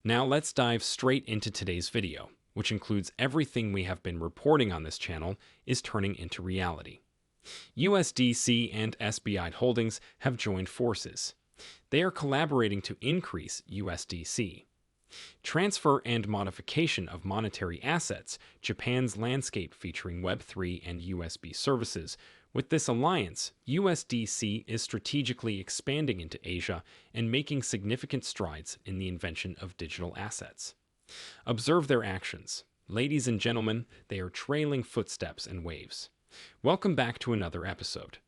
Now let's dive straight into today's video, which includes everything we have been reporting on this channel is turning into reality. USDC and SBI Holdings have joined forces. They are collaborating to increase USDC. Transfer and modification of monetary assets, Japan's landscape featuring Web3 and USB services. With this alliance, USDC is strategically expanding into Asia and making significant strides in the invention of digital assets. Observe their actions. Ladies and gentlemen, they are trailing footsteps and waves. Welcome back to another episode.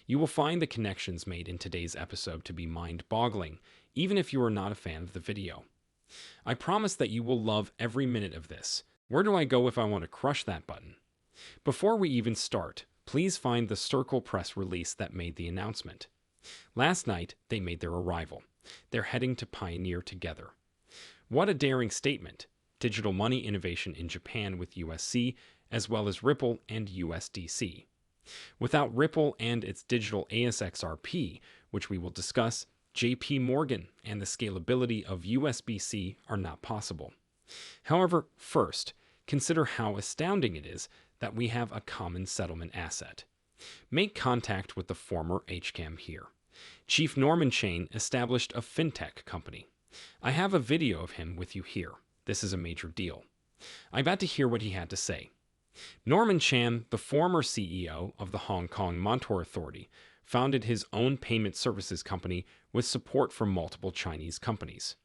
You will find the connections made in today's episode to be mind-boggling, even if you are not a fan of the video. I promise that you will love every minute of this. Where do I go if I want to crush that button? Before we even start, please find the Circle press release that made the announcement. Last night, they made their arrival. They're heading to pioneer together. What a daring statement. Digital money innovation in Japan with USC, as well as Ripple and USDC. Without Ripple and its digital XRP, which we will discuss, JP Morgan and the scalability of USDC are not possible. However, first, consider how astounding it is that we have a common settlement asset. Make contact with the former HCAM here. Chief Norman Chain established a fintech company. I have a video of him with you here. This is a major deal. I got to hear what he had to say. Norman Chan, the former CEO of the Hong Kong Monetary Authority, founded his own payment services company with support from multiple Chinese companies.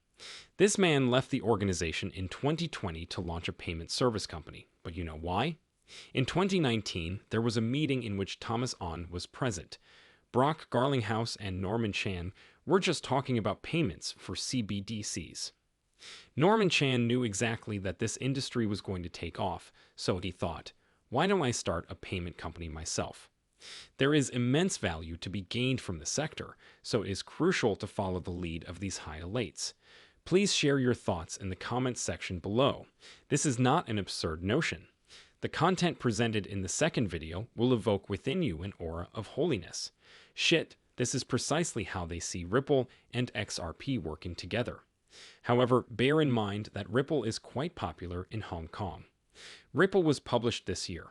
This man left the organization in 2020 to launch a payment service company. But you know why? In 2019, there was a meeting in which Thomas Ahn was present. Brock Garlinghouse and Norman Chan were just talking about payments for CBDCs. Norman Chan knew exactly that this industry was going to take off, so he thought, why don't I start a payment company myself? There is immense value to be gained from the sector, so it is crucial to follow the lead of these high elites. Please share your thoughts in the comments section below. This is not an absurd notion. The content presented in the second video will evoke within you an aura of holiness. Shit, this is precisely how they see Ripple and XRP working together. However, bear in mind that Ripple is quite popular in Hong Kong. Ripple was published this year.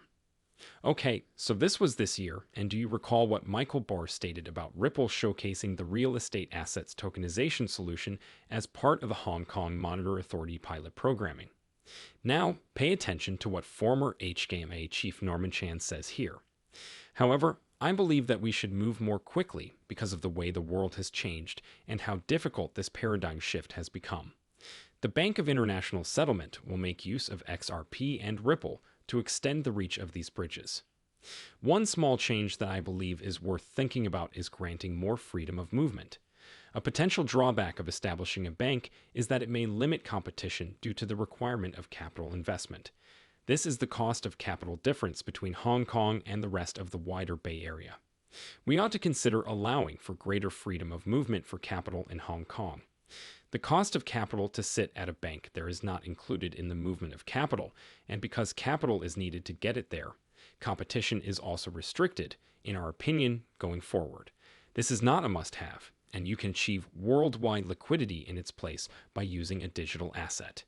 Okay, so this was this year, and do you recall what Michael Barr stated about Ripple showcasing the real estate assets tokenization solution as part of the Hong Kong Monetary Authority pilot programming? Now, pay attention to what former HKMA Chief Norman Chan says here. However, I believe that we should move more quickly because of the way the world has changed and how difficult this paradigm shift has become. The Bank of International Settlement will make use of XRP and Ripple to extend the reach of these bridges. One small change that I believe is worth thinking about is granting more freedom of movement. A potential drawback of establishing a bank is that it may limit competition due to the requirement of capital investment. This is the cost of capital difference between Hong Kong and the rest of the wider Bay Area. We ought to consider allowing for greater freedom of movement for capital in Hong Kong. The cost of capital to sit at a bank there is not included in the movement of capital, and because capital is needed to get it there, competition is also restricted, in our opinion, going forward. This is not a must-have, and you can achieve worldwide liquidity in its place by using a digital asset.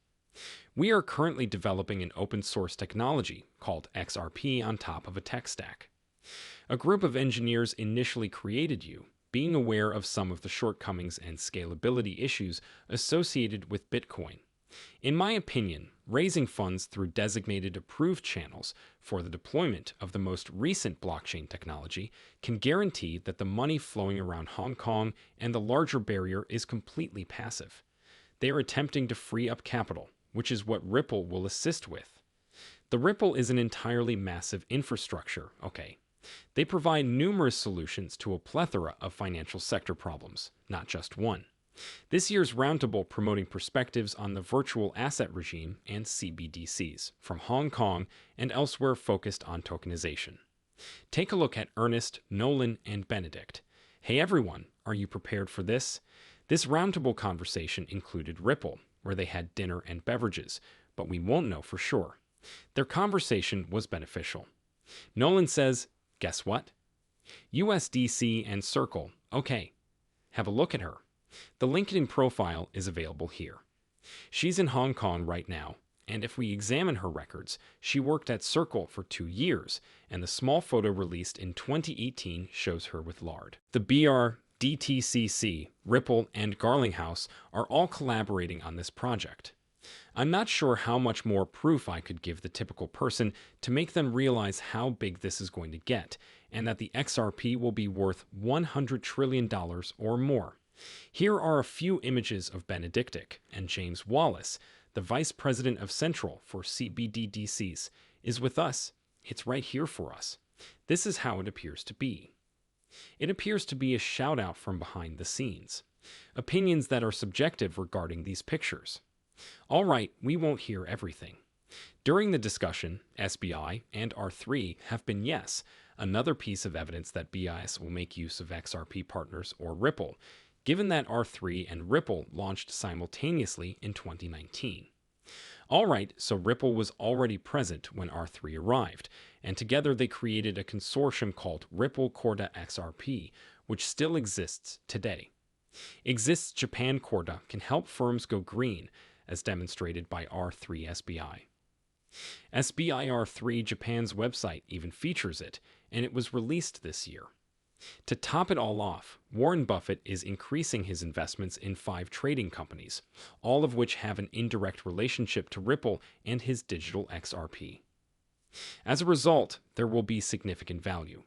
We are currently developing an open-source technology called XRP on top of a tech stack. A group of engineers initially created being aware of some of the shortcomings and scalability issues associated with Bitcoin. In my opinion, raising funds through designated approved channels for the deployment of the most recent blockchain technology can guarantee that the money flowing around Hong Kong and the larger barrier is completely passive. They are attempting to free up capital, which is what Ripple will assist with. The Ripple is an entirely massive infrastructure, okay? They provide numerous solutions to a plethora of financial sector problems, not just one. This year's roundtable promoting perspectives on the virtual asset regime and CBDCs from Hong Kong and elsewhere focused on tokenization. Take a look at Ernest, Nolan, and Benedict. Hey everyone, are you prepared for this? This roundtable conversation included Ripple, where they had dinner and beverages, but we won't know for sure. Their conversation was beneficial. Nolan says, guess what? USDC and Circle, okay. Have a look at her. The LinkedIn profile is available here. She's in Hong Kong right now, and if we examine her records, she worked at Circle for 2 years, and the small photo released in 2018 shows her with Lard. The BR, DTCC, Ripple, and Garlinghouse are all collaborating on this project. I'm not sure how much more proof I could give the typical person to make them realize how big this is going to get, and that the XRP will be worth $100 trillion or more. Here are a few images of Benedictic, and James Wallace, the Vice President of Central for CBDCs, is with us. It's right here for us. This is how it appears to be. It appears to be a shout-out from behind the scenes. Opinions that are subjective regarding these pictures. All right, we won't hear everything. During the discussion, SBI and R3 have been yes, another piece of evidence that BIS will make use of XRP partners or Ripple, given that R3 and Ripple launched simultaneously in 2019. All right, so Ripple was already present when R3 arrived, and together they created a consortium called Ripple Corda XRP, which still exists today. Exists Japan Corda can help firms go green, as demonstrated by R3 SBI. SBI R3 Japan's website even features it, and it was released this year. To top it all off, Warren Buffett is increasing his investments in 5 trading companies, all of which have an indirect relationship to Ripple and his digital XRP. As a result, there will be significant value,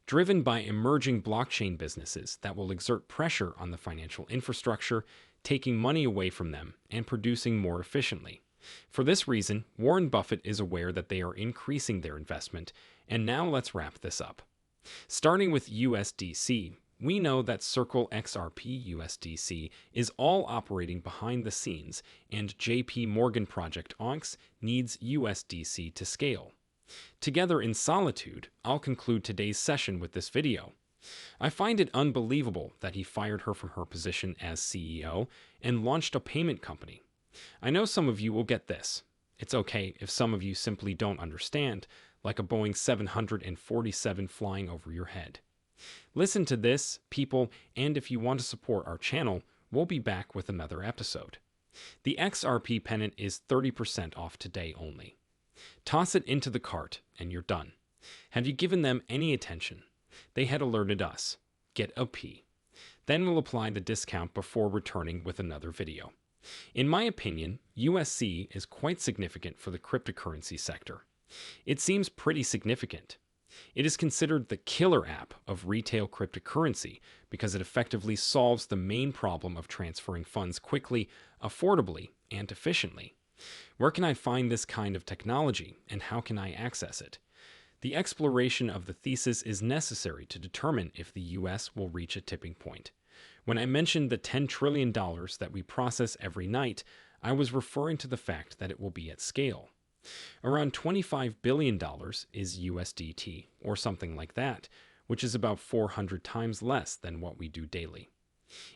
driven by emerging blockchain businesses that will exert pressure on the financial infrastructure, taking money away from them and producing more efficiently. For this reason, Warren Buffett is aware that they are increasing their investment, and now let's wrap this up. Starting with USDC, we know that Circle XRP USDC is all operating behind the scenes, and JP Morgan Project ONX needs USDC to scale. Together in solitude, I'll conclude today's session with this video. I find it unbelievable that he fired her from her position as CEO and launched a payment company. I know some of you will get this. It's okay if some of you simply don't understand, like a Boeing 747 flying over your head. Listen to this, people, and if you want to support our channel, we'll be back with another episode. The XRP pennant is 30% off today only. Toss it into the cart, and you're done. Have you given them any attention? They had alerted us. Get a P. Then we'll apply the discount before returning with another video. In my opinion, USC is quite significant for the cryptocurrency sector. It seems pretty significant. It is considered the killer app of retail cryptocurrency because it effectively solves the main problem of transferring funds quickly, affordably, and efficiently. Where can I find this kind of technology, and how can I access it? The exploration of the thesis is necessary to determine if the US will reach a tipping point. When I mentioned the $10 trillion that we process every night, I was referring to the fact that it will be at scale. Around $25 billion is USDT, or something like that, which is about 400 times less than what we do daily.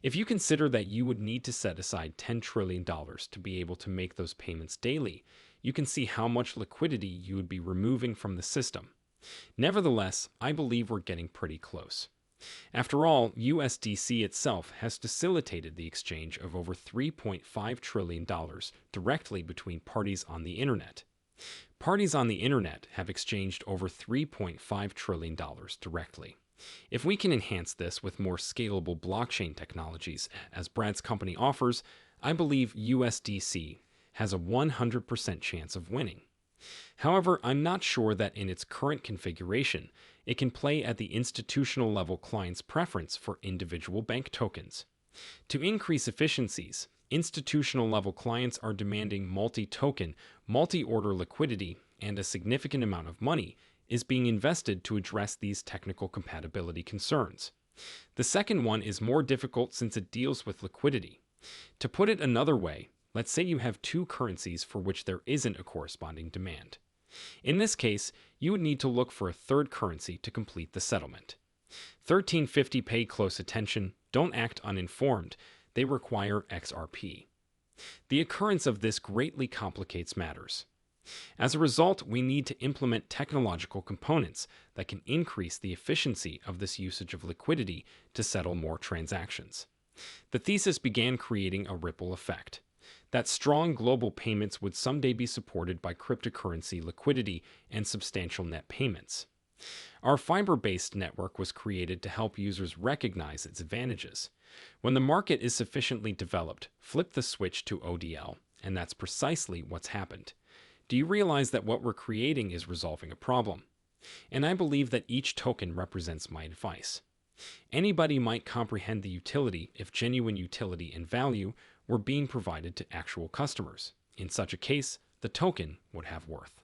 If you consider that you would need to set aside $10 trillion to be able to make those payments daily, you can see how much liquidity you would be removing from the system. Nevertheless, I believe we're getting pretty close. After all, USDC itself has facilitated the exchange of over $3.5 trillion directly between parties on the internet. Parties on the internet have exchanged over $3.5 trillion directly. If we can enhance this with more scalable blockchain technologies, as Brad's company offers, I believe USDC has a 100% chance of winning. However, I'm not sure that in its current configuration, it can play at the institutional level client's preference for individual bank tokens. To increase efficiencies, institutional level clients are demanding multi-token, multi-order liquidity, and a significant amount of money is being invested to address these technical compatibility concerns. The second one is more difficult since it deals with liquidity. To put it another way, let's say you have 2 currencies for which there isn't a corresponding demand. In this case, you would need to look for a third currency to complete the settlement. 1350 pay close attention, don't act uninformed, they require XRP. The occurrence of this greatly complicates matters. As a result, we need to implement technological components that can increase the efficiency of this usage of liquidity to settle more transactions. The thesis began creating a ripple effect. that strong global payments would someday be supported by cryptocurrency liquidity and substantial net payments. Our fiber-based network was created to help users recognize its advantages. When the market is sufficiently developed, flip the switch to ODL, and that's precisely what's happened. Do you realize that what we're creating is resolving a problem? And I believe that each token represents my advice. Anybody might comprehend the utility if genuine utility and value were being provided to actual customers. In such a case, the token would have worth.